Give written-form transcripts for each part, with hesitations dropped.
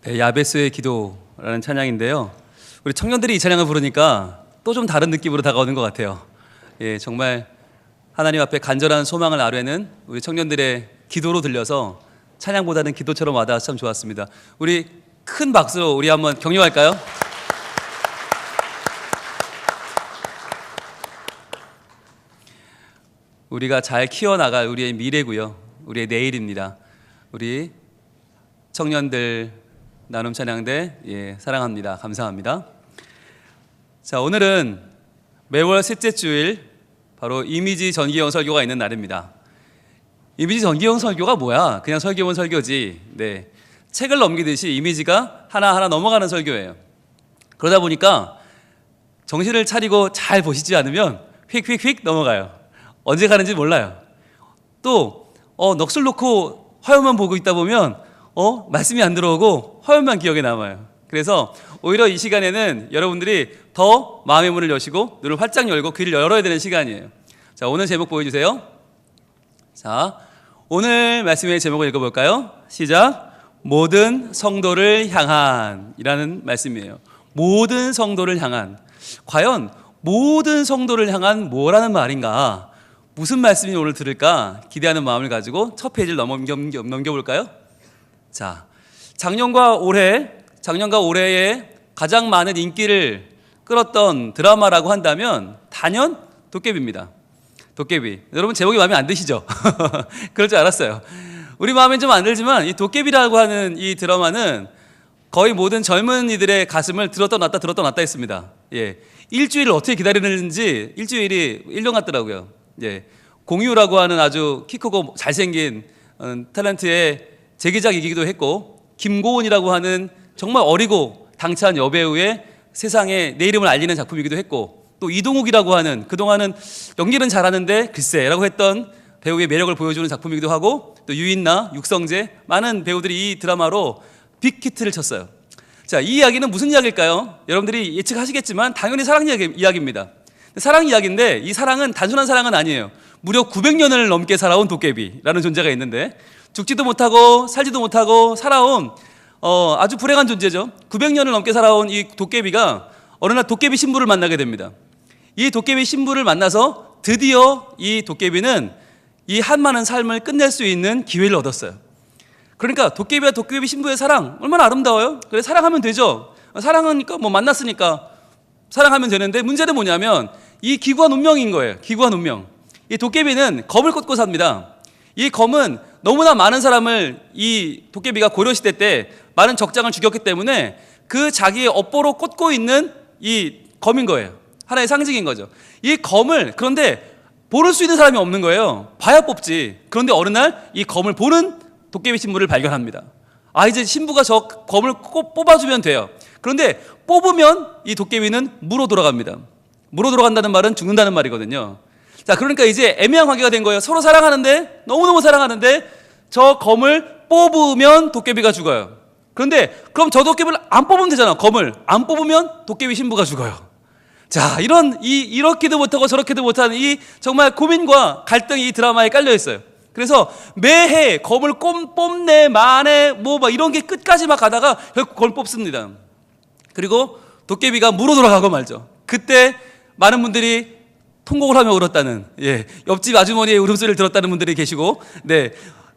야베스의 기도라는 찬양인데요. 우리 청년들이 이 찬양을 부르니까 또 좀 다른 느낌으로 다가오는 것 같아요. 정말 하나님 앞에 간절한 소망을 아뢰는 우리 청년들의 기도로 들려서 찬양보다는 기도처럼 와닿아서 참 좋았습니다. 우리 큰 박수로 우리 한번 격려할까요? 우리가 잘 키워나갈 우리의 미래고요, 우리의 내일입니다. 우리 청년들 나눔 찬양대 사랑합니다. 감사합니다. 자, 오늘은 매월 셋째 주일 바로 이미지 전기형 설교가 있는 날입니다. 이미지 전기형 설교가 뭐야? 그냥 설교면 설교지. 책을 넘기듯이 이미지가 하나하나 넘어가는 설교예요. 그러다 보니까 정신을 차리고 잘 보시지 않으면 휙휙휙 넘어가요. 언제 가는지 몰라요. 또 넋을 놓고 화면만 보고 있다 보면 말씀이 안 들어오고 화면만 기억에 남아요. 그래서 오히려 이 시간에는 여러분들이 더 마음의 문을 여시고 눈을 활짝 열고 귀를 열어야 되는 시간이에요. 자, 오늘 제목 보여주세요. 자, 오늘 말씀의 제목을 읽어볼까요? 시작. 모든 성도를 향한 이라는 말씀이에요. 모든 성도를 향한. 과연 모든 성도를 향한 뭐라는 말인가? 무슨 말씀이 오늘 들을까 기대하는 마음을 가지고 첫 페이지를 넘겨볼까요? 자, 작년과 올해에 가장 많은 인기를 끌었던 드라마라고 한다면 단연 도깨비입니다. 도깨비. 여러분 제목이 마음에 안 드시죠? 그럴 줄 알았어요. 우리 마음에 좀 안 들지만 이 도깨비라고 하는 이 드라마는 거의 모든 젊은이들의 가슴을 들었다 놨다 했습니다. 일주일을 어떻게 기다리는지 일주일이 1년 같더라고요. 공유라고 하는 아주 키 크고 잘생긴 탤런트의 재기작이기도 했고, 김고은이라고 하는 정말 어리고 당찬 여배우의 세상에 내 이름을 알리는 작품이기도 했고, 또 이동욱이라고 하는 그동안은 연기는 잘하는데 글쎄라고 했던 배우의 매력을 보여주는 작품이기도 하고, 또 유인나, 육성재 많은 배우들이 이 드라마로 빅히트를 쳤어요. 자, 이 이야기는 무슨 이야기일까요? 여러분들이 예측하시겠지만 당연히 사랑 이야기입니다. 사랑 이야기인데 이 사랑은 단순한 사랑은 아니에요. 무려 900년을 넘게 살아온 도깨비라는 존재가 있는데, 죽지도 못하고 살지도 못하고 살아온 아주 불행한 존재죠. 900년을 넘게 살아온 이 도깨비가 어느 날 도깨비 신부를 만나게 됩니다. 이 도깨비 신부를 만나서 드디어 이 도깨비는 이 한많은 삶을 끝낼 수 있는 기회를 얻었어요. 그러니까 도깨비와 도깨비 신부의 사랑 얼마나 아름다워요. 그래, 사랑하면 되죠. 사랑하니까 만났으니까 사랑하면 되는데, 문제는 뭐냐면 이 기구한 운명인 거예요. 기구한 운명. 이 도깨비는 검을 꽂고 삽니다. 이 검은 너무나 많은 사람을 이 도깨비가 고려시대 때 많은 적장을 죽였기 때문에 그 자기의 업보로 꽂고 있는 이 검인 거예요. 하나의 상징인 거죠. 이 검을 그런데 보를 수 있는 사람이 없는 거예요. 봐야 뽑지. 그런데 어느 날 이 검을 보는 도깨비 신부를 발견합니다. 이제 신부가 저 검을 꼭 뽑아주면 돼요. 그런데 뽑으면 이 도깨비는 무로 돌아갑니다. 무로 돌아간다는 말은 죽는다는 말이거든요. 자, 그러니까 이제 애매한 관계가 된 거예요. 서로 사랑하는데, 너무너무 사랑하는데 저 검을 뽑으면 도깨비가 죽어요. 그런데 그럼 저 도깨비를 안 뽑으면 되잖아. 검을 안 뽑으면 도깨비 신부가 죽어요. 자, 이렇게도 못하고 저렇게도 못하는 이 정말 고민과 갈등이 이 드라마에 깔려 있어요. 그래서 매해 검을 뽑네 마네 막 이런 게 끝까지 막 가다가 결국 검을 뽑습니다. 그리고 도깨비가 무로 돌아가고 말죠. 그때 많은 분들이 통곡을 하며 울었다는, 옆집 아주머니의 울음소리를 들었다는 분들이 계시고,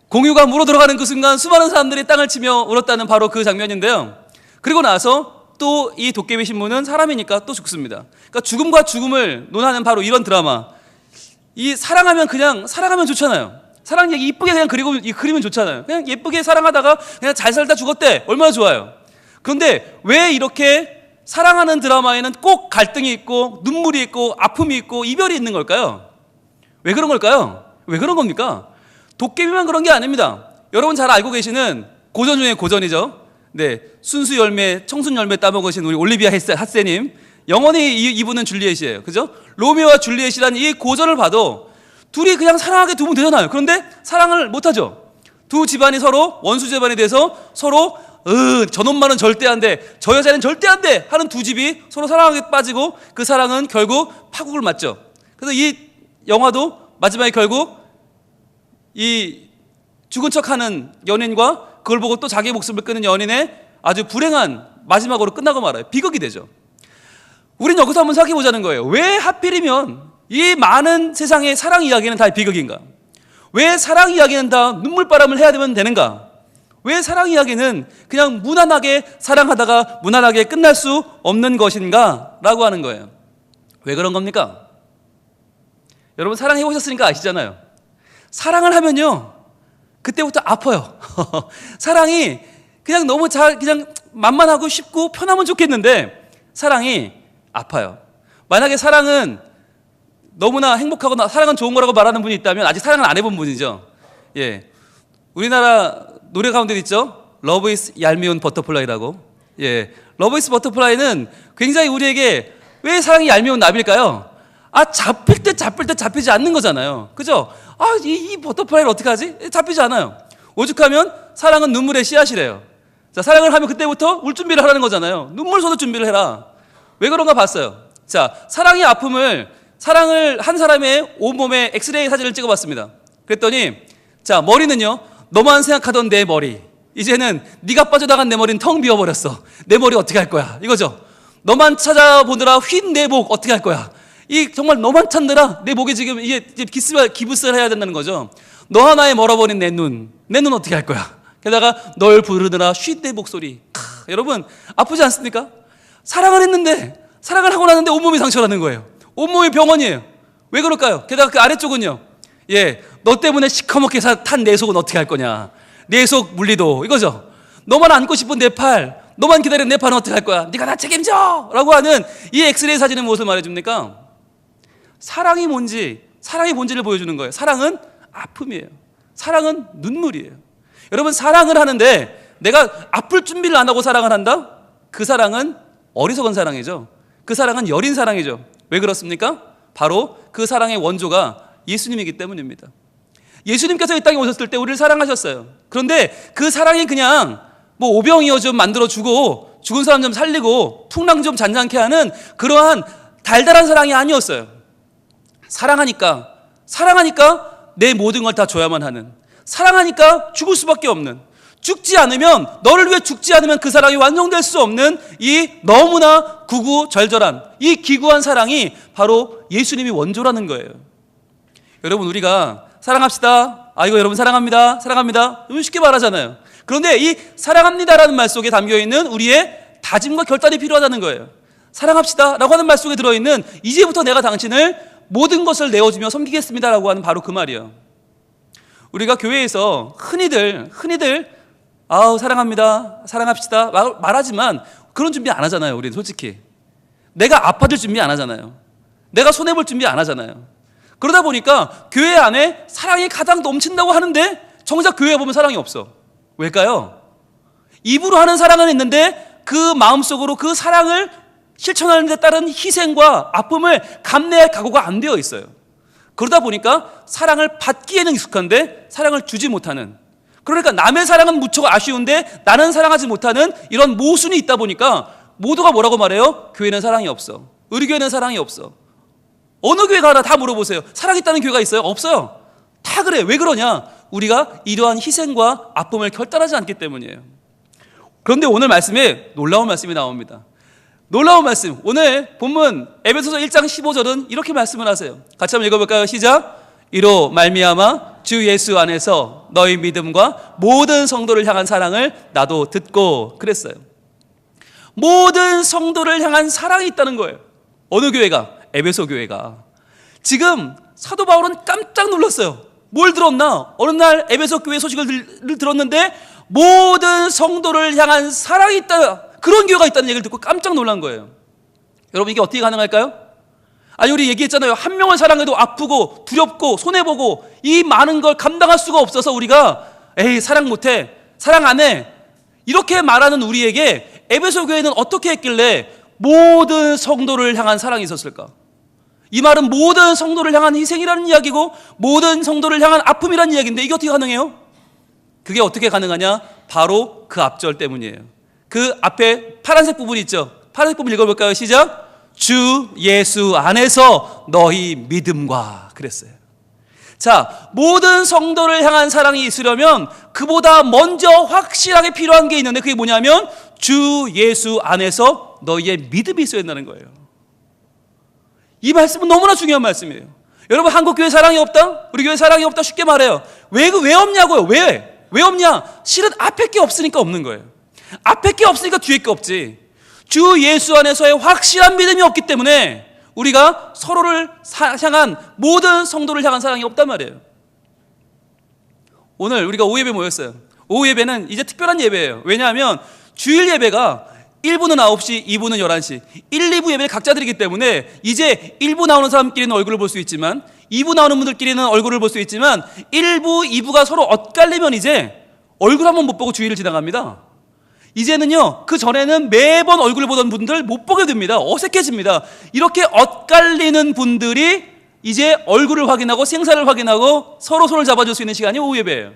공유가 물어 들어가는 그 순간 수많은 사람들이 땅을 치며 울었다는 바로 그 장면인데요. 그리고 나서 또 이 도깨비 신부는 사람이니까 또 죽습니다. 그러니까 죽음과 죽음을 논하는 바로 이런 드라마. 이 사랑하면 좋잖아요. 사랑 얘기 이쁘게 그냥 그리면 좋잖아요. 그냥 예쁘게 사랑하다가 그냥 잘 살다 죽었대. 얼마나 좋아요. 그런데 왜 이렇게 사랑하는 드라마에는 꼭 갈등이 있고 눈물이 있고 아픔이 있고 이별이 있는 걸까요? 왜 그런 걸까요? 왜 그런 겁니까? 도깨비만 그런 게 아닙니다. 여러분 잘 알고 계시는 고전 중에 고전이죠. 순수 열매, 청순 열매 따먹으신 우리 올리비아 핫세님, 영원히 이분은 줄리엣이에요. 그죠? 로미오와 줄리엣이라는 이 고전을 봐도 둘이 그냥 사랑하게 두면 되잖아요. 그런데 사랑을 못하죠. 두 집안이 서로 원수 집안이 돼서 서로 저놈만은 절대 안 돼, 저 여자는 절대 안 돼 하는 두 집이 서로 사랑하게 빠지고 그 사랑은 결국 파국을 맞죠. 그래서 이 영화도 마지막에 결국 이 죽은 척하는 연인과 그걸 보고 또 자기 목숨을 끊는 연인의 아주 불행한 마지막으로 끝나고 말아요. 비극이 되죠. 우린 여기서 한번 생각해 보자는 거예요. 왜 하필이면 이 많은 세상의 사랑 이야기는 다 비극인가? 왜 사랑 이야기는 다 눈물바람을 해야 되는가? 왜 사랑 이야기는 그냥 무난하게 사랑하다가 무난하게 끝날 수 없는 것인가? 라고 하는 거예요. 왜 그런 겁니까? 여러분 사랑해 보셨으니까 아시잖아요. 사랑을 하면요 그때부터 아파요. 사랑이 그냥 너무 그냥 만만하고 쉽고 편하면 좋겠는데 사랑이 아파요. 만약에 사랑은 너무나 행복하거나 사랑은 좋은 거라고 말하는 분이 있다면 아직 사랑을 안 해본 분이죠. 예, 우리나라 노래 가운데 있죠. Love is 얄미운 버터플라이라고. 예, Love is 버터플라이는 굉장히 우리에게 왜 사랑이 얄미운 나비일까요? 잡힐 때 잡히지 않는 거잖아요. 그죠? 이 버터플라이를 어떻게 하지? 잡히지 않아요. 오죽하면 사랑은 눈물의 씨앗이래요. 자, 사랑을 하면 그때부터 울 준비를 하라는 거잖아요. 눈물 쏟을 준비를 해라. 왜 그런가 봤어요. 자, 사랑의 아픔을 사랑을 한 사람의 온몸에 엑스레이 사진을 찍어봤습니다. 그랬더니 자, 머리는요 너만 생각하던 내 머리, 이제는 네가 빠져나간 내 머리는 텅 비어버렸어. 내 머리 어떻게 할 거야 이거죠. 너만 찾아보느라 휜 내 목 어떻게 할 거야. 이 정말 너만 찾느라 내 목에 지금 이게 기부스를 해야 된다는 거죠. 너 하나에 멀어버린 내 눈 어떻게 할 거야. 게다가 널 부르느라 휜 내 목소리. 여러분 아프지 않습니까? 사랑을 했는데, 사랑을 하고 나는데 온몸이 상처라는 거예요. 온몸이 병원이에요. 왜 그럴까요? 게다가 그 아래쪽은요, 예, 너 때문에 시커멓게 탄 내 속은 어떻게 할 거냐. 내 속 물리도 이거죠. 너만 안고 싶은 내 팔, 너만 기다리는 내 팔은 어떻게 할 거야. 네가 나 책임져 라고 하는 이 엑스레이 사진은 무엇을 말해줍니까? 사랑이 뭔지, 사랑의 본질을 보여주는 거예요. 사랑은 아픔이에요. 사랑은 눈물이에요. 여러분 사랑을 하는데 내가 아플 준비를 안 하고 사랑을 한다? 그 사랑은 어리석은 사랑이죠. 그 사랑은 여린 사랑이죠. 왜 그렇습니까? 바로 그 사랑의 원조가 예수님이기 때문입니다. 예수님께서 이 땅에 오셨을 때 우리를 사랑하셨어요. 그런데 그 사랑이 그냥 뭐 오병이어 좀 만들어주고 죽은 사람 좀 살리고 풍랑 좀 잔잔케 하는 그러한 달달한 사랑이 아니었어요. 사랑하니까 내 모든 걸 다 줘야만 하는, 사랑하니까 죽을 수밖에 없는, 죽지 않으면, 너를 위해 죽지 않으면 그 사랑이 완성될 수 없는 이 너무나 구구절절한 이 기구한 사랑이 바로 예수님이 원조라는 거예요. 여러분 우리가 사랑합시다, 이거 여러분 사랑합니다 이런 쉽게 말하잖아요. 그런데 이 사랑합니다라는 말 속에 담겨있는 우리의 다짐과 결단이 필요하다는 거예요. 사랑합시다 라고 하는 말 속에 들어있는 이제부터 내가 당신을 모든 것을 내어주며 섬기겠습니다라고 하는 바로 그 말이에요. 우리가 교회에서 흔히들 사랑합니다, 사랑합시다 말하지만 그런 준비 안 하잖아요. 우리는 솔직히 내가 아파질 준비 안 하잖아요. 내가 손해볼 준비 안 하잖아요. 그러다 보니까 교회 안에 사랑이 가장 넘친다고 하는데 정작 교회에 보면 사랑이 없어. 왜일까요? 입으로 하는 사랑은 있는데 그 마음속으로 그 사랑을 실천하는 데 따른 희생과 아픔을 감내할 각오가 안 되어 있어요. 그러다 보니까 사랑을 받기에는 익숙한데 사랑을 주지 못하는, 그러니까 남의 사랑은 무척 아쉬운데 나는 사랑하지 못하는 이런 모순이 있다 보니까 모두가 뭐라고 말해요? 교회는 사랑이 없어. 우리 교회는 사랑이 없어. 어느 교회 가나 다 물어보세요. 사랑 있다는 교회가 있어요? 없어요. 다 그래. 왜 그러냐? 우리가 이러한 희생과 아픔을 결단하지 않기 때문이에요. 그런데 오늘 말씀에 놀라운 말씀이 나옵니다. 놀라운 말씀. 오늘 본문 에베소서 1장 15절은 이렇게 말씀을 하세요. 같이 한번 읽어볼까요? 시작. 이로 말미암아 주 예수 안에서 너희 믿음과 모든 성도를 향한 사랑을 나도 듣고 그랬어요. 모든 성도를 향한 사랑이 있다는 거예요. 어느 교회가? 에베소 교회가. 지금 사도 바울은 깜짝 놀랐어요. 뭘 들었나? 어느 날 에베소 교회 소식을 들었는데 모든 성도를 향한 사랑이 있다, 그런 교회가 있다는 얘기를 듣고 깜짝 놀란 거예요. 여러분 이게 어떻게 가능할까요? 우리 얘기했잖아요. 한 명을 사랑해도 아프고 두렵고 손해보고 이 많은 걸 감당할 수가 없어서 우리가 에이 사랑 못해, 사랑 안 해, 이렇게 말하는 우리에게 에베소 교회는 어떻게 했길래 모든 성도를 향한 사랑이 있었을까? 이 말은 모든 성도를 향한 희생이라는 이야기고 모든 성도를 향한 아픔이라는 이야기인데 이게 어떻게 가능해요? 그게 어떻게 가능하냐? 바로 그 앞절 때문이에요. 그 앞에 파란색 부분이 있죠. 파란색 부분 읽어볼까요? 시작. 주 예수 안에서 너희 믿음과 그랬어요. 자, 모든 성도를 향한 사랑이 있으려면 그보다 먼저 확실하게 필요한 게 있는데 그게 뭐냐면 주 예수 안에서 너희의 믿음이 있어야 된다는 거예요. 이 말씀은 너무나 중요한 말씀이에요. 여러분, 한국 교회 사랑이 없다? 우리 교회 사랑이 없다? 쉽게 말해요. 왜 없냐고요? 왜 없냐? 실은 앞에 게 없으니까 없는 거예요. 앞에 게 없으니까 뒤에 게 없지. 주 예수 안에서의 확실한 믿음이 없기 때문에 우리가 서로를 향한, 모든 성도를 향한 사랑이 없단 말이에요. 오늘 우리가 오후 예배 모였어요. 오후 예배는 이제 특별한 예배예요. 왜냐하면 주일 예배가 1부는 9시, 2부는 11시, 1, 2부 예배를 각자 드리기 때문에 이제 1부 나오는 사람끼리는 얼굴을 볼 수 있지만, 2부 나오는 분들끼리는 얼굴을 볼 수 있지만, 1부, 2부가 서로 엇갈리면 이제 얼굴 한번 못 보고 주일을 지나갑니다. 이제는요, 그 전에는 매번 얼굴을 보던 분들 못 보게 됩니다. 어색해집니다. 이렇게 엇갈리는 분들이 이제 얼굴을 확인하고 생사를 확인하고 서로 손을 잡아줄 수 있는 시간이 오후 예배예요.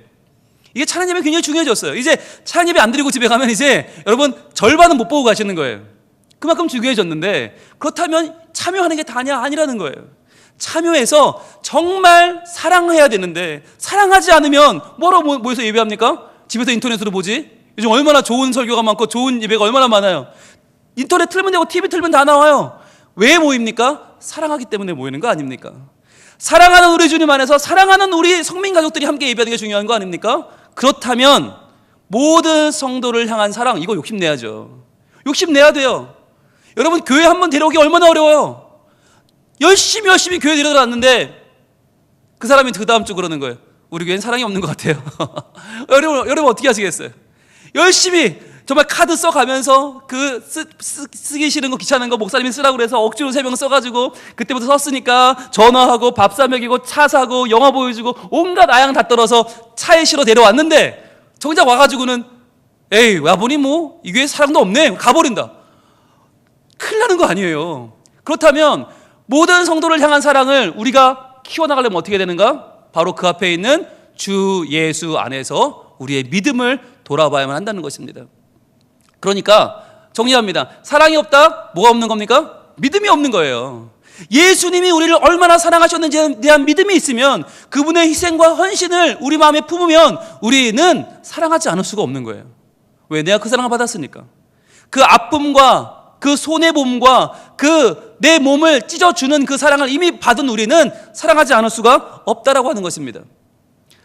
이게 찬양 예배 굉장히 중요해졌어요. 이제 찬양 예배 안 드리고 집에 가면 이제 여러분 절반은 못 보고 가시는 거예요. 그만큼 중요해졌는데, 그렇다면 참여하는 게 다냐? 아니라는 거예요. 참여해서 정말 사랑해야 되는데, 사랑하지 않으면 뭐로 모여서 예배합니까? 집에서 인터넷으로 보지? 요즘 얼마나 좋은 설교가 많고 좋은 예배가 얼마나 많아요. 인터넷 틀면 되고 TV 틀면 다 나와요. 왜 모입니까? 사랑하기 때문에 모이는 거 아닙니까? 사랑하는 우리 주님 안에서 사랑하는 우리 성민 가족들이 함께 예배하는 게 중요한 거 아닙니까? 그렇다면 모든 성도를 향한 사랑, 이거 욕심내야죠. 욕심내야 돼요. 여러분, 교회 한번 데려오기 얼마나 어려워요. 열심히 교회 데려다놨는데 그 사람이 그 다음 주 그러는 거예요. 우리 교회는 사랑이 없는 것 같아요. 여러분 어떻게 하시겠어요? 열심히 정말 카드 써가면서 쓰기 싫은 거, 귀찮은 거 목사님이 쓰라고 그래서 억지로 3명 써가지고 그때부터 썼으니까 전화하고 밥 사 먹이고 차 사고 영화 보여주고 온갖 아양 다 떨어서 차에 실어 데려왔는데 정작 와가지고는 에이, 와보니 뭐 이 교회 사랑도 없네, 가버린다. 큰일 나는 거 아니에요. 그렇다면 모든 성도를 향한 사랑을 우리가 키워나가려면 어떻게 되는가? 바로 그 앞에 있는 주 예수 안에서 우리의 믿음을 돌아봐야만 한다는 것입니다. 그러니까 정리합니다. 사랑이 없다? 뭐가 없는 겁니까? 믿음이 없는 거예요. 예수님이 우리를 얼마나 사랑하셨는지에 대한 믿음이 있으면, 그분의 희생과 헌신을 우리 마음에 품으면 우리는 사랑하지 않을 수가 없는 거예요. 왜? 내가 그 사랑을 받았으니까. 그 아픔과 그 손해봄과 그 내 몸을 찢어주는 그 사랑을 이미 받은 우리는 사랑하지 않을 수가 없다라고 하는 것입니다.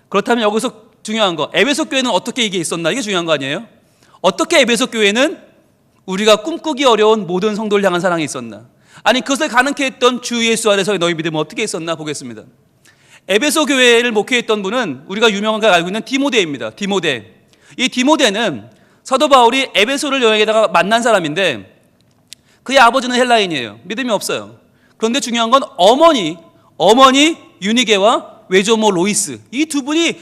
그렇다면 여기서 중요한 거, 에베소 교회는 어떻게 이게 있었나? 이게 중요한 거 아니에요? 어떻게 에베소 교회는 우리가 꿈꾸기 어려운 모든 성도를 향한 사랑이 있었나? 아니, 그것을 가능케 했던 주 예수 안에서의 너희 믿음은 어떻게 있었나 보겠습니다. 에베소 교회를 목회했던 분은 우리가 유명하게 알고 있는 디모데입니다. 디모데. 이 디모데는 사도 바울이 에베소를 여행에다가 만난 사람인데, 그의 아버지는 헬라인이에요. 믿음이 없어요. 그런데 중요한 건 어머니 유니게와 외조모 로이스, 이 두 분이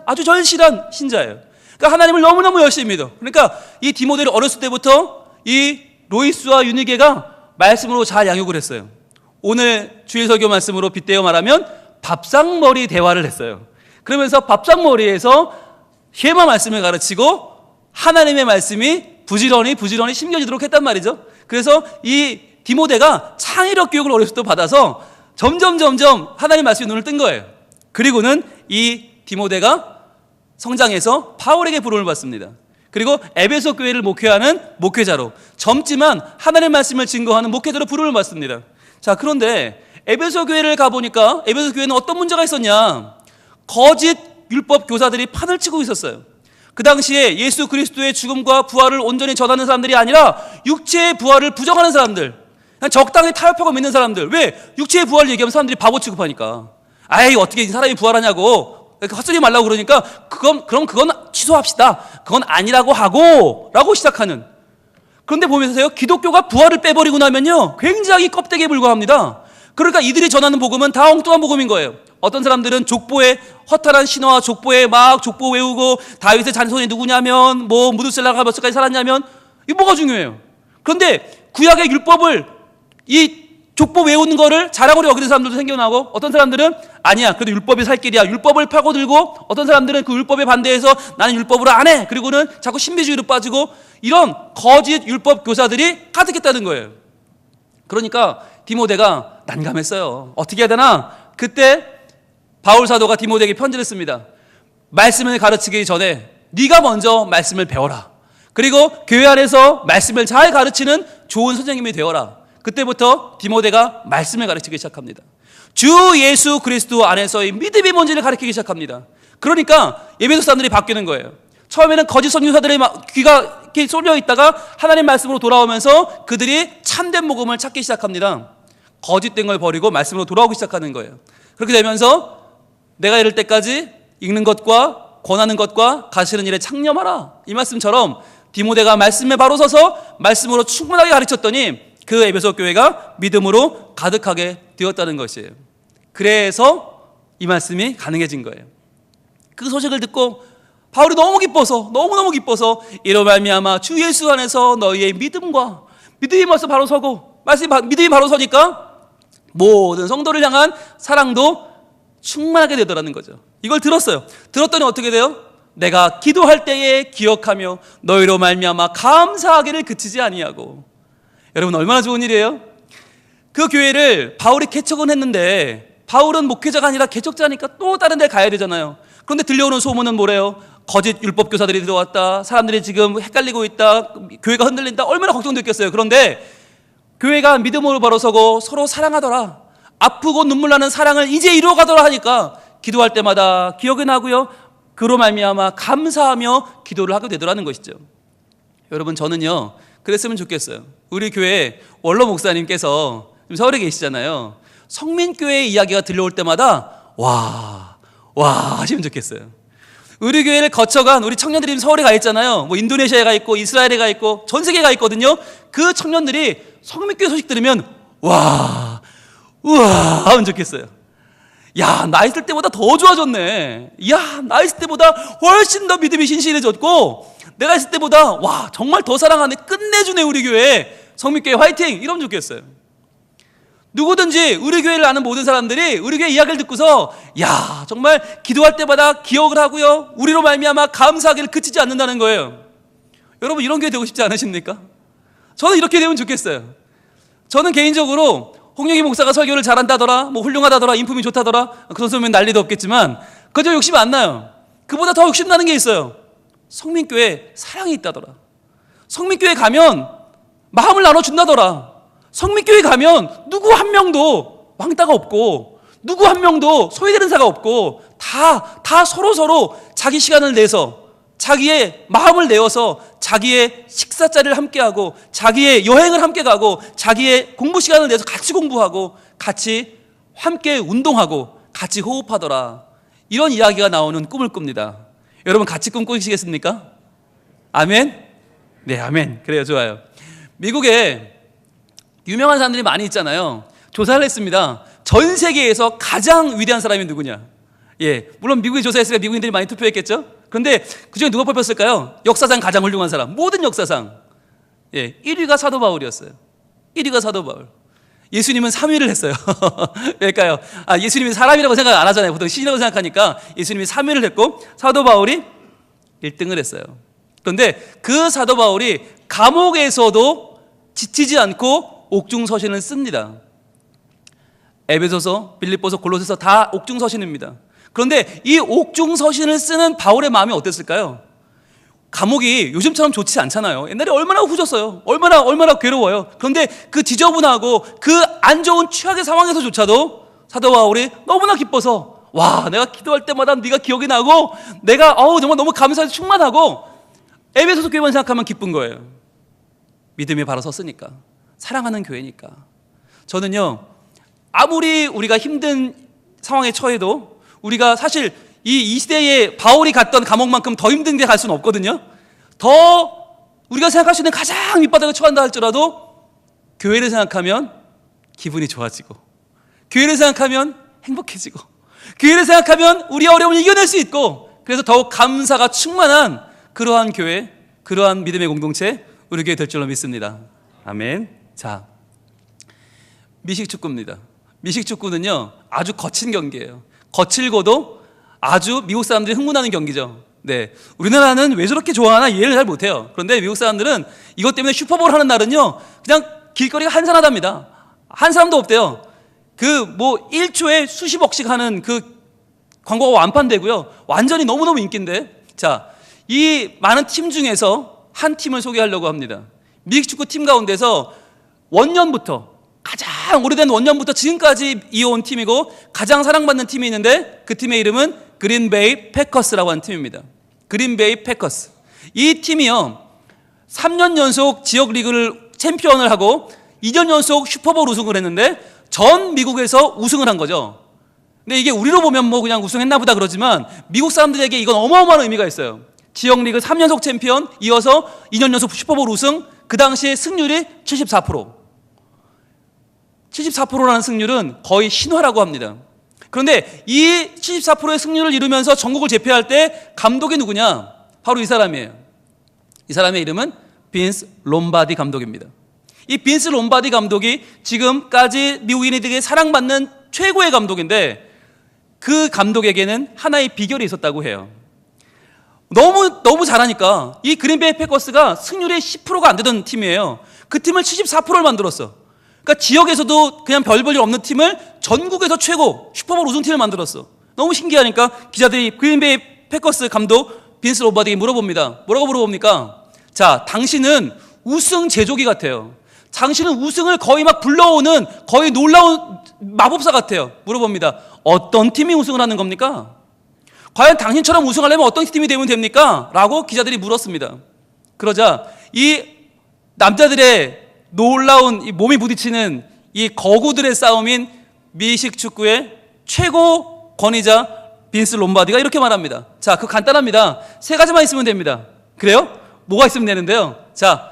아주 절실한 신자예요. 그러니까 하나님을 너무너무 열심히 믿어. 그러니까 이 디모데를 어렸을 때부터 이 로이스와 유니게가 말씀으로 잘 양육을 했어요. 오늘 주일 설교 말씀으로 빗대어 말하면 밥상머리 대화를 했어요. 그러면서 밥상머리에서 쉐마 말씀을 가르치고 하나님의 말씀이 부지런히 심겨지도록 했단 말이죠. 그래서 이 디모데가 창의력 교육을 어렸을 때 받아서 점점 하나님 말씀에 눈을 뜬 거예요. 그리고는 이 디모데가 성장해서 바울에게 부름을 받습니다. 그리고 에베소 교회를 목회하는 목회자로, 젊지만 하나님 말씀을 증거하는 목회자로 부름을 받습니다. 자, 그런데 에베소 교회를 가보니까 에베소 교회는 어떤 문제가 있었냐? 거짓 율법 교사들이 판을 치고 있었어요. 그 당시에 예수 그리스도의 죽음과 부활을 온전히 전하는 사람들이 아니라 육체의 부활을 부정하는 사람들, 그냥 적당히 타협하고 믿는 사람들. 왜? 육체의 부활을 얘기하면 사람들이 바보 취급하니까. 아이, 어떻게 사람이 부활하냐고 헛소리 말라고 그러니까 그럼 취소합시다. 그건 아니라고 하고 라고 시작하는. 그런데 보면서요, 기독교가 부활을 빼버리고 나면요 굉장히 껍데기에 불과합니다. 그러니까 이들이 전하는 복음은 다 엉뚱한 복음인 거예요. 어떤 사람들은 족보에 허탈한 신화와 족보에 막 족보 외우고 다윗의 자손이 누구냐면 뭐 무드셀라가 몇 살까지 살았냐면, 이게 뭐가 중요해요. 그런데 구약의 율법을, 이 족보 외우는 거를 자랑으로 여기는 사람들도 생겨나고, 어떤 사람들은 아니야, 그래도 율법이 살 길이야, 율법을 파고들고, 어떤 사람들은 그 율법에 반대해서 나는 율법으로 안 해, 그리고는 자꾸 신비주의로 빠지고, 이런 거짓 율법 교사들이 가득했다는 거예요. 그러니까 디모데가 난감했어요. 어떻게 해야 되나? 그때 바울 사도가 디모데에게 편지를 씁니다. 말씀을 가르치기 전에 네가 먼저 말씀을 배워라. 그리고 교회 안에서 말씀을 잘 가르치는 좋은 선생님이 되어라. 그때부터 디모데가 말씀을 가르치기 시작합니다. 주 예수 그리스도 안에서의 믿음이 뭔지를 가르치기 시작합니다. 그러니까 예배소 사람들이 바뀌는 거예요. 처음에는 거짓 선교사들의 귀가 이렇게 쏠려 있다가 하나님 말씀으로 돌아오면서 그들이 참된 복음을 찾기 시작합니다. 거짓된 걸 버리고 말씀으로 돌아오기 시작하는 거예요. 그렇게 되면서 내가 이럴 때까지 읽는 것과 권하는 것과 가르치는 일에 창념하라. 이 말씀처럼 디모데가 말씀에 바로 서서 말씀으로 충분하게 가르쳤더니 그 에베소 교회가 믿음으로 가득하게 되었다는 것이에요. 그래서 이 말씀이 가능해진 거예요. 그 소식을 듣고 바울이 너무너무 기뻐서 이로 말미암아 주 예수 안에서 너희의 믿음이 벌써 바로 서고 믿음이 바로 서니까 모든 성도를 향한 사랑도 충만하게 되더라는 거죠. 이걸 들었어요. 들었더니 어떻게 돼요? 내가 기도할 때에 기억하며 너희로 말미암아 감사하기를 그치지 아니하고. 여러분 얼마나 좋은 일이에요? 그 교회를 바울이 개척은 했는데 바울은 목회자가 아니라 개척자니까 또 다른 데 가야 되잖아요. 그런데 들려오는 소문은 뭐래요? 거짓 율법 교사들이 들어왔다. 사람들이 지금 헷갈리고 있다. 교회가 흔들린다. 얼마나 걱정됐겠어요. 그런데 교회가 믿음으로 바로 서고 서로 사랑하더라. 아프고 눈물 나는 사랑을 이제 이루어가더라 하니까 기도할 때마다 기억이 나고요. 그로 말미암아 감사하며 기도를 하게 되더라는 것이죠. 여러분 저는요 그랬으면 좋겠어요. 우리 교회 원로 목사님께서 지금 서울에 계시잖아요. 성민교회 이야기가 들려올 때마다 와 하시면 좋겠어요. 우리 교회를 거쳐간 우리 청년들이 서울에 가 있잖아요. 뭐 인도네시아에 가 있고 이스라엘에 가 있고 전 세계에 가 있거든요. 그 청년들이 성민교회 소식 들으면 우와 하면 좋겠어요. 야, 나 있을 때보다 더 좋아졌네. 야, 나 있을 때보다 훨씬 더 믿음이 신실해졌고 내가 있을 때보다 와 정말 더 사랑하네. 끝내주네 우리 교회. 성민교회 화이팅! 이러면 좋겠어요. 누구든지 우리 교회를 아는 모든 사람들이 우리 교회 이야기를 듣고서 야 정말 기도할 때마다 기억을 하고요 우리로 말미암아 감사하기를 그치지 않는다는 거예요. 여러분 이런 교회 되고 싶지 않으십니까? 저는 이렇게 되면 좋겠어요. 저는 개인적으로 홍영희 목사가 설교를 잘한다더라 뭐 훌륭하다더라 인품이 좋다더라 그런 소리면 난리도 없겠지만 그저 욕심 안 나요. 그보다 더 욕심나는 게 있어요. 성민교회 사랑이 있다더라. 성민교회 가면 마음을 나눠준다더라. 성민교회 가면 누구 한 명도 왕따가 없고 누구 한 명도 소외되는 자가 없고 다 서로 자기 시간을 내서 자기의 마음을 내어서 자기의 식사 자리를 함께하고 자기의 여행을 함께 가고 자기의 공부 시간을 내서 같이 공부하고 같이 함께 운동하고 같이 호흡하더라. 이런 이야기가 나오는 꿈을 꿉니다. 여러분 같이 꿈꾸시겠습니까? 아멘? 네, 아멘. 그래요, 좋아요. 미국에 유명한 사람들이 많이 있잖아요. 조사를 했습니다. 전 세계에서 가장 위대한 사람이 누구냐? 예, 물론 미국이 조사했으니까 미국인들이 많이 투표했겠죠? 그런데 그중에 누가 뽑혔을까요? 역사상 가장 훌륭한 사람. 모든 역사상. 예, 1위가 사도 바울이었어요. 1위가 사도 바울. 예수님은 3위를 했어요. 왜일까요? 예수님이 사람이라고 생각 안 하잖아요. 보통 신이라고 생각하니까 예수님이 3위를 했고 사도 바울이 1등을 했어요. 그런데 그 사도 바울이 감옥에서도 지치지 않고 옥중서신을 씁니다. 에베소서, 빌립보서, 골로새서 다 옥중서신입니다. 그런데 이 옥중서신을 쓰는 바울의 마음이 어땠을까요? 감옥이 요즘처럼 좋지 않잖아요. 옛날에 얼마나 후졌어요. 얼마나 괴로워요. 그런데 그 지저분하고 그 안 좋은 최악의 상황에서조차도 사도 바울이 너무나 기뻐서 와 내가 기도할 때마다 네가 기억이 나고 내가 정말 너무 감사해서 충만하고 에베소서 교회만 생각하면 기쁜 거예요. 믿음이 바로 섰으니까. 사랑하는 교회니까. 저는요 아무리 우리가 힘든 상황에 처해도 우리가 사실 이 시대에 바울이 갔던 감옥만큼 더 힘든 데 갈 수는 없거든요. 더 우리가 생각할 수 있는 가장 밑바닥에 처한다 할지라도 교회를 생각하면 기분이 좋아지고 교회를 생각하면 행복해지고 교회를 생각하면 우리의 어려움을 이겨낼 수 있고 그래서 더욱 감사가 충만한 그러한 교회, 그러한 믿음의 공동체 우리 교회 될 줄로 믿습니다. 아멘. 자, 미식축구입니다. 미식축구는요 아주 거친 경기예요. 거칠고도 아주 미국 사람들이 흥분하는 경기죠. 네, 우리나라는 왜 저렇게 좋아하나 이해를 잘 못해요. 그런데 미국 사람들은 이것 때문에 슈퍼볼 하는 날은요 그냥 길거리가 한산하답니다. 한 사람도 없대요. 그 뭐 1초에 수십억씩 하는 그 광고가 완판되고요. 완전히 너무너무 인기인데 자, 이 많은 팀 중에서 한 팀을 소개하려고 합니다. 미국 축구 팀 가운데서 원년부터, 가장 오래된 원년부터 지금까지 이어온 팀이고 가장 사랑받는 팀이 있는데 그 팀의 이름은 그린베이 패커스라고 하는 팀입니다. 그린베이 패커스. 이 팀이요, 3년 연속 지역 리그를 챔피언을 하고 2년 연속 슈퍼볼 우승을 했는데 전 미국에서 우승을 한 거죠. 근데 이게 우리로 보면 뭐 그냥 우승했나 보다 그러지만 미국 사람들에게 이건 어마어마한 의미가 있어요. 지역 리그 3연속 챔피언, 이어서 2년 연속 슈퍼볼 우승, 그 당시에 승률이 74%. 74%라는 승률은 거의 신화라고 합니다. 그런데 이 74%의 승률을 이루면서 전국을 제패할 때 감독이 누구냐? 바로 이 사람이에요. 이 사람의 이름은 빈스 롬바디 감독입니다. 이 빈스 롬바디 감독이 지금까지 미국인들에게 사랑받는 최고의 감독인데 그 감독에게는 하나의 비결이 있었다고 해요. 너무 잘하니까 이 그린베이 패커스가 승률이 10%가 안 되던 팀이에요. 그 팀을 74%를 만들었어. 그러니까 지역에서도 그냥 별 볼 일 없는 팀을 전국에서 최고 슈퍼볼 우승팀을 만들었어. 너무 신기하니까 기자들이 그린베이 패커스 감독 빈스 롬바디에게 물어봅니다. 뭐라고 물어봅니까? 자, 당신은 우승 제조기 같아요. 당신은 우승을 거의 막 불러오는 거의 놀라운 마법사 같아요. 물어봅니다. 어떤 팀이 우승을 하는 겁니까? 과연 당신처럼 우승하려면 어떤 팀이 되면 됩니까? 라고 기자들이 물었습니다. 그러자 이 남자들의 놀라운 이 몸이 부딪히는 이 거구들의 싸움인 미식 축구의 최고 권위자 빈스 롬바디가 이렇게 말합니다. 자, 그거 간단합니다. 세 가지만 있으면 됩니다. 그래요? 뭐가 있으면 되는데요? 자,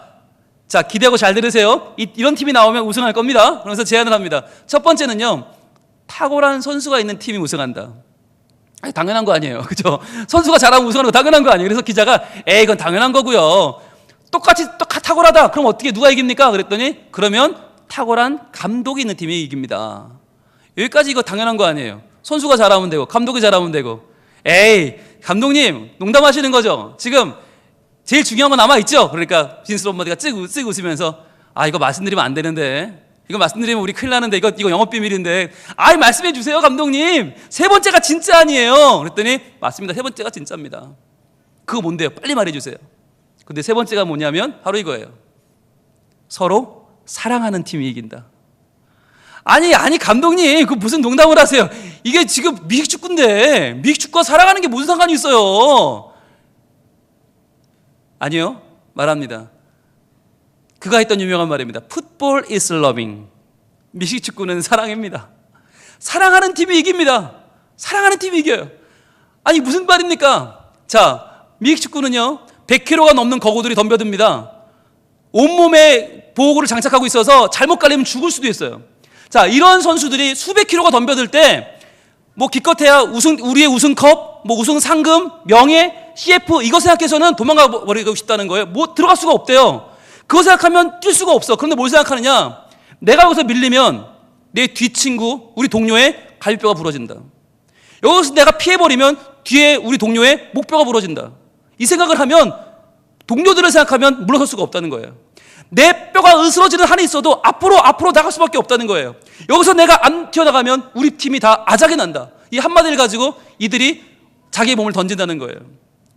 기대하고 잘 들으세요. 이런 팀이 나오면 우승할 겁니다. 그래서 제안을 합니다. 첫 번째는요, 탁월한 선수가 있는 팀이 우승한다. 아니, 당연한 거 아니에요. 그죠? 선수가 잘하면 우승하는 거 당연한 거 아니에요. 그래서 기자가, 이건 당연한 거고요. 똑같이 탁월하다. 그럼 어떻게 누가 이깁니까? 그랬더니, 그러면 탁월한 감독이 있는 팀이 이깁니다. 여기까지 이거 당연한 거 아니에요. 선수가 잘하면 되고, 감독이 잘하면 되고. 감독님, 농담하시는 거죠? 지금 제일 중요한 거 남아있죠? 그러니까 빈스 롬바디가 쓱 웃으면서, 이거 말씀드리면 안 되는데, 이거 말씀드리면 우리 큰일 나는데, 이거 영업비밀인데, 말씀해 주세요, 감독님. 세 번째가 진짜 아니에요. 그랬더니, 맞습니다. 세 번째가 진짜입니다. 그거 뭔데요? 빨리 말해 주세요. 근데 세 번째가 뭐냐면, 바로 이거예요. 서로 사랑하는 팀이 이긴다. 아니, 감독님, 그 무슨 농담을 하세요? 이게 지금 미식 축구인데, 미식 축구와 사랑하는 게 무슨 상관이 있어요? 아니요, 말합니다. 그가 했던 유명한 말입니다. Football is loving. 미식 축구는 사랑입니다. 사랑하는 팀이 이깁니다. 사랑하는 팀이 이겨요. 아니, 무슨 말입니까? 자, 미식 축구는요, 100kg가 넘는 거구들이 덤벼듭니다. 온몸에 보호구를 장착하고 있어서 잘못 갈리면 죽을 수도 있어요. 자, 이런 선수들이 수백 킬로가 덤벼들 때, 기껏해야 우리의 우승컵, 우승 상금, 명예, CF, 이거 생각해서는 도망가 버리고 싶다는 거예요. 들어갈 수가 없대요. 그거 생각하면 뛸 수가 없어. 그런데 뭘 생각하느냐? 내가 여기서 밀리면 내 뒷친구, 우리 동료의 갈비뼈가 부러진다. 여기서 내가 피해버리면 뒤에 우리 동료의 목뼈가 부러진다. 이 생각을 하면, 동료들을 생각하면 물러설 수가 없다는 거예요. 내 뼈가 으스러지는 한이 있어도 앞으로 나갈 수밖에 없다는 거예요. 여기서 내가 안 튀어나가면 우리 팀이 다 아작이 난다. 이 한마디를 가지고 이들이 자기의 몸을 던진다는 거예요.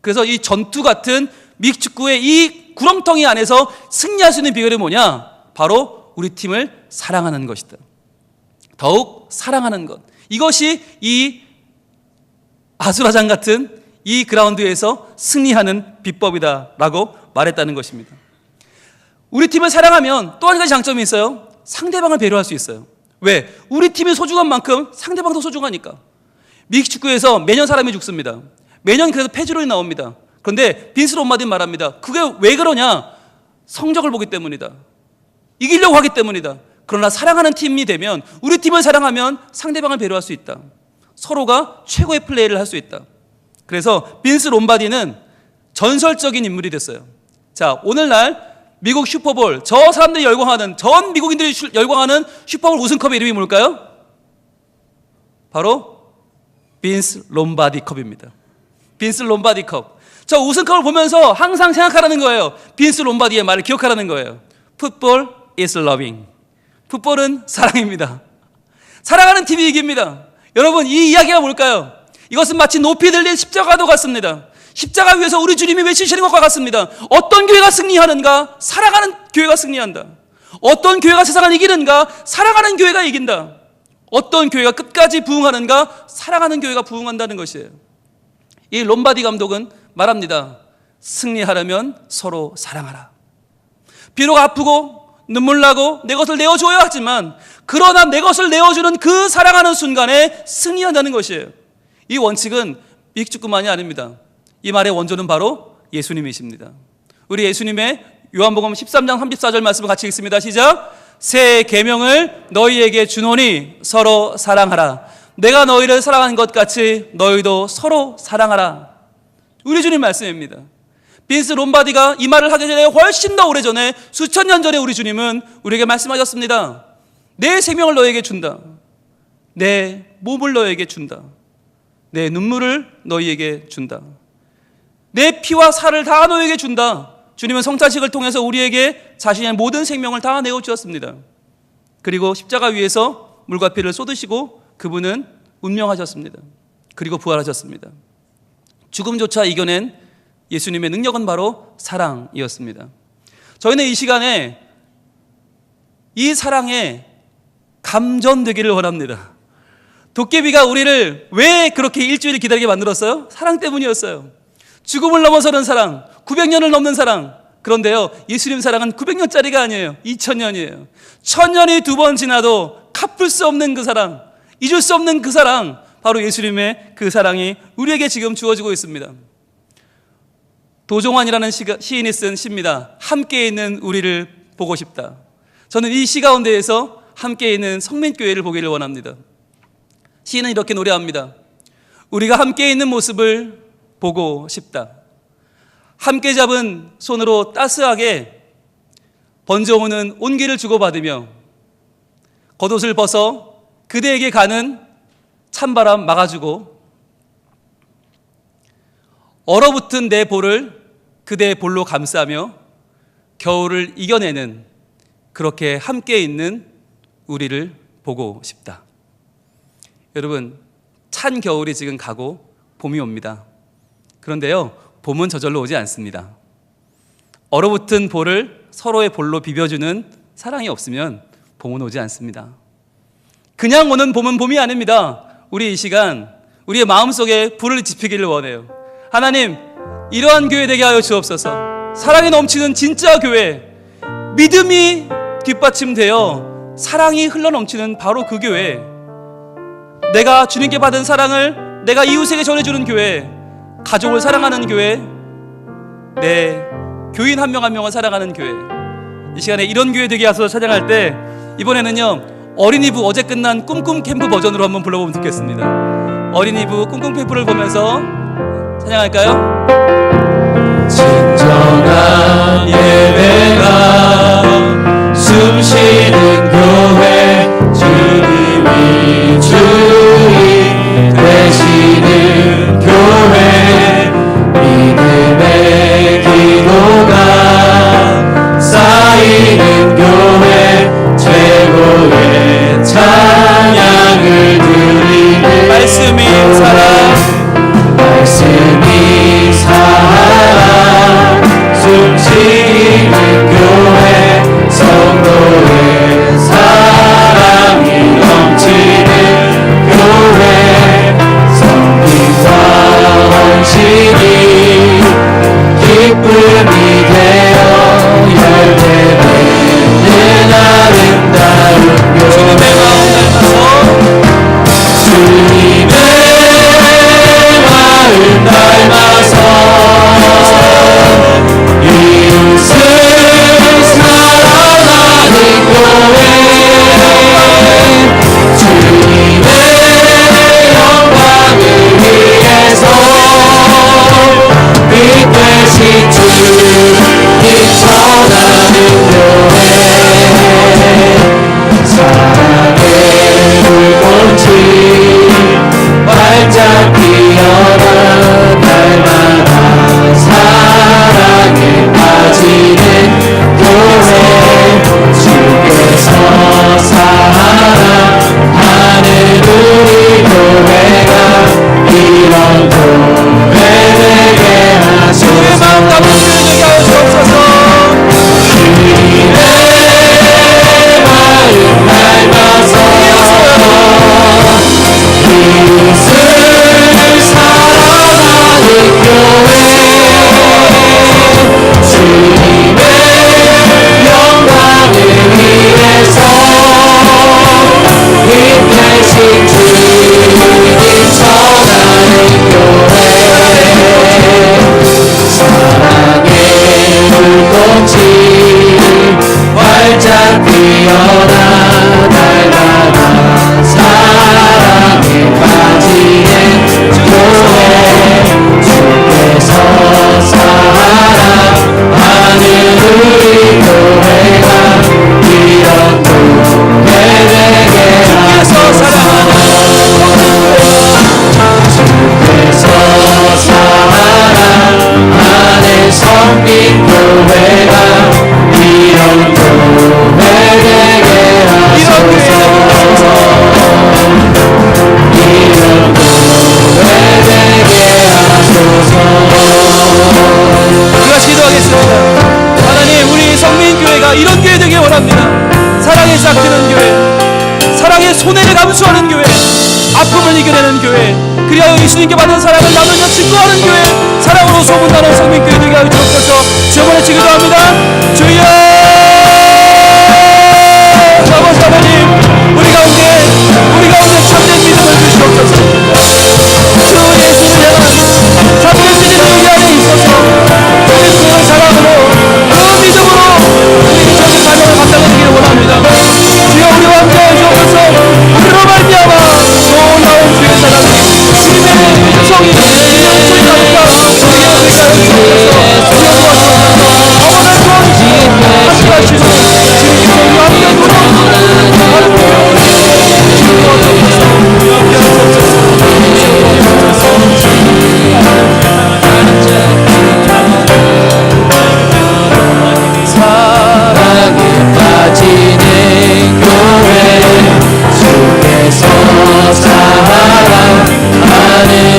그래서 이 전투 같은 미식 축구의 이 구렁텅이 안에서 승리할 수 있는 비결이 뭐냐? 바로 우리 팀을 사랑하는 것이다. 더욱 사랑하는 것. 이것이 이 아수라장 같은 이 그라운드에서 승리하는 비법이다라고 말했다는 것입니다. 우리 팀을 사랑하면 또 한 가지 장점이 있어요. 상대방을 배려할 수 있어요. 왜? 우리 팀이 소중한 만큼 상대방도 소중하니까. 미식 축구에서 매년 사람이 죽습니다. 매년 그래서 폐지론이 나옵니다. 그런데 빈스 롬바디는 말합니다. 그게 왜 그러냐? 성적을 보기 때문이다. 이기려고 하기 때문이다. 그러나 사랑하는 팀이 되면, 우리 팀을 사랑하면 상대방을 배려할 수 있다. 서로가 최고의 플레이를 할 수 있다. 그래서 빈스 롬바디는 전설적인 인물이 됐어요. 자, 오늘날 미국 슈퍼볼, 저 사람들이 열광하는, 전 미국인들이 열광하는 슈퍼볼 우승컵의 이름이 뭘까요? 바로 빈스 롬바디 컵입니다. 빈스 롬바디 컵. 저 우승컵을 보면서 항상 생각하라는 거예요. 빈스 롬바디의 말을 기억하라는 거예요. Football is loving. 풋볼은 사랑입니다. 사랑하는 팀이 이깁니다. 여러분, 이 이야기가 뭘까요? 이것은 마치 높이 들린 십자가도 같습니다. 십자가 위에서 우리 주님이 외치시는 것과 같습니다. 어떤 교회가 승리하는가? 살아가는 교회가 승리한다. 어떤 교회가 세상을 이기는가? 살아가는 교회가 이긴다. 어떤 교회가 끝까지 부흥하는가? 살아가는 교회가 부흥한다는 것이에요. 이 롬바디 감독은 말합니다. 승리하려면 서로 사랑하라. 비록 아프고 눈물 나고 내 것을 내어줘야 하지만 그러나 내 것을 내어주는 그 사랑하는 순간에 승리한다는 것이에요. 이 원칙은 믹축구만이 아닙니다. 이 말의 원조는 바로 예수님이십니다. 우리 예수님의 요한복음 13장 34절 말씀을 같이 읽습니다. 시작. 새 계명을 너희에게 주노니 서로 사랑하라. 내가 너희를 사랑한 것 같이 너희도 서로 사랑하라. 우리 주님 말씀입니다. 빈스 롬바디가 이 말을 하기 전에 훨씬 더 오래전에 수천 년 전에 우리 주님은 우리에게 말씀하셨습니다. 내 생명을 너에게 준다. 내 몸을 너에게 준다. 내 눈물을 너희에게 준다. 내 피와 살을 다 너에게 준다. 주님은 성찬식을 통해서 우리에게 자신의 모든 생명을 다 내어주었습니다. 그리고 십자가 위에서 물과 피를 쏟으시고 그분은 운명하셨습니다. 그리고 부활하셨습니다. 죽음조차 이겨낸 예수님의 능력은 바로 사랑이었습니다. 저희는 이 시간에 이 사랑에 감전되기를 원합니다. 도깨비가 우리를 왜 그렇게 일주일 기다리게 만들었어요? 사랑 때문이었어요. 죽음을 넘어서는 사랑, 900년을 넘는 사랑. 그런데요, 예수님 사랑은 900년짜리가 아니에요. 2000년이에요. 1000년이 두 번 지나도 갚을 수 없는 그 사랑, 잊을 수 없는 그 사랑, 바로 예수님의 그 사랑이 우리에게 지금 주어지고 있습니다. 도종환이라는 시인이 쓴 시입니다. 함께 있는 우리를 보고 싶다. 저는 이 시 가운데에서 함께 있는 성민교회를 보기를 원합니다. 시인은 이렇게 노래합니다. 우리가 함께 있는 모습을 보고 싶다. 함께 잡은 손으로 따스하게 번져오는 온기를 주고받으며 겉옷을 벗어 그대에게 가는 찬바람 막아주고 얼어붙은 내 볼을 그대의 볼로 감싸며 겨울을 이겨내는 그렇게 함께 있는 우리를 보고 싶다. 여러분, 찬 겨울이 지금 가고 봄이 옵니다. 그런데요, 봄은 저절로 오지 않습니다. 얼어붙은 볼을 서로의 볼로 비벼주는 사랑이 없으면 봄은 오지 않습니다. 그냥 오는 봄은 봄이 아닙니다. 우리 이 시간 우리의 마음속에 불을 지피기를 원해요. 하나님, 이러한 교회 되게 하여 주옵소서. 사랑이 넘치는 진짜 교회, 믿음이 뒷받침되어 사랑이 흘러넘치는 바로 그 교회, 내가 주님께 받은 사랑을 내가 이웃에게 전해주는 교회, 가족을 사랑하는 교회, 내 교인 한 명 한 명을 사랑하는 교회. 이 시간에 이런 교회 되게 하소서 찬양할 때 이번에는요, 어린이부 어제 끝난 꿈꿈 캠프 버전으로 한번 불러보면 좋겠습니다. 어린이부 꿈꿈 캠프를 보면서 찬양할까요? 진정한 예배가 숨쉬는 교회, 주님이 주인 되시는 교회, 믿음의 기도가 쌓이는 교회, 최고의 찬양을 드리는 말씀이 사랑, 말씀이 사랑, 숨쉬는 뛰어나 달달한 사랑에 빠지는 교회 주께서 사랑하는 우리 교회가 이런 교회 되게 하소서. 주께서 사랑하는 성민교회가 이런 교회 되게 하소서. 이런 교회 되게 하소서. 우리가 기도하겠습니다. 하나님, 우리 성민교회가 이런 교회 되길 원합니다. 사랑의 싹트는 교회, 사랑의 손해를 감수하는 교회, 아픔을 이겨내는 교회, 그리하여 예수님께 받은 사랑을 나누며 증거하는 교회, 사랑으로 소문나는 성민교회 되게 하여 주옵소서. 주여 기도합니다. 주여, 아버지 하나님, 우리 가운데 참된 믿음을 주시옵소서. 주 예수를 향한 참된 믿음이 우리 안에 있어서 예수님의 사랑으로 그 믿음으로 우리 저기 사명을 감당하기를 원합니다. 주여, 우리와 함께 주옵소서. 우리로 말미암아 놀라운 주의 사랑이 주님의 음성이 소리 나니까 우리의 의사를 주옵소서. 주여 도와주옵소서. 영원한 구원이시여 하시는 주님께서 우리와 함께 노래하는 주여 도와주옵소서. 함께 하옵소서. 사랑에 빠지는 교회 주께서 사랑하는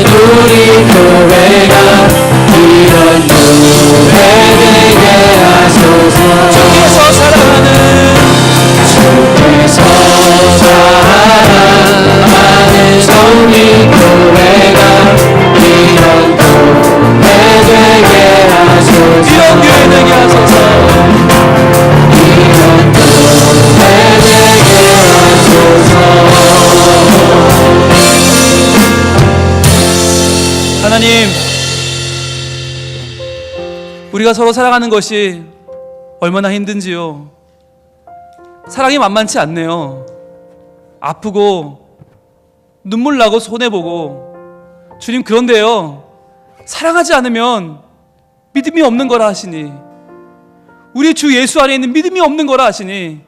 우리 교회가 이런 교회 되게 하소서. 주께서 사랑하는 성민교회가 이런 교회 되게 하소서. 이런 교회 되게 하소서. 이런 교회 되게 하소서. 하나님, 우리가 서로 사랑하는 것이 얼마나 힘든지요. 사랑이 만만치 않네요. 아프고 눈물 나고 손해보고. 주님, 그런데요, 사랑하지 않으면 믿음이 없는 거라 하시니, 우리 주 예수 안에 있는 믿음이 없는 거라 하시니,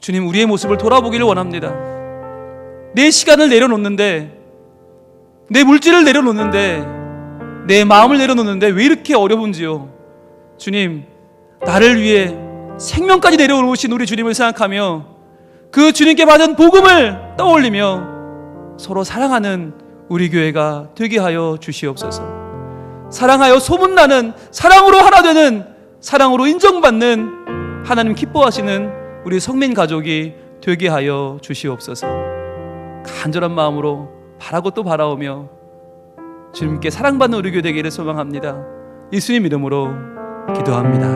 주님, 우리의 모습을 돌아보기를 원합니다. 내 시간을 내려놓는데, 내 물질을 내려놓는데, 내 마음을 내려놓는데 왜 이렇게 어려운지요. 주님, 나를 위해 생명까지 내려놓으신 우리 주님을 생각하며 그 주님께 받은 복음을 떠올리며 서로 사랑하는 우리 교회가 되게 하여 주시옵소서. 사랑하여 소문나는, 사랑으로 하나 되는, 사랑으로 인정받는, 하나님 기뻐하시는 우리 성민 가족이 되게 하여 주시옵소서. 간절한 마음으로 바라고 또 바라오며 주님께 사랑받는 우리 교회 되기를 소망합니다. 예수님 이름으로 기도합니다.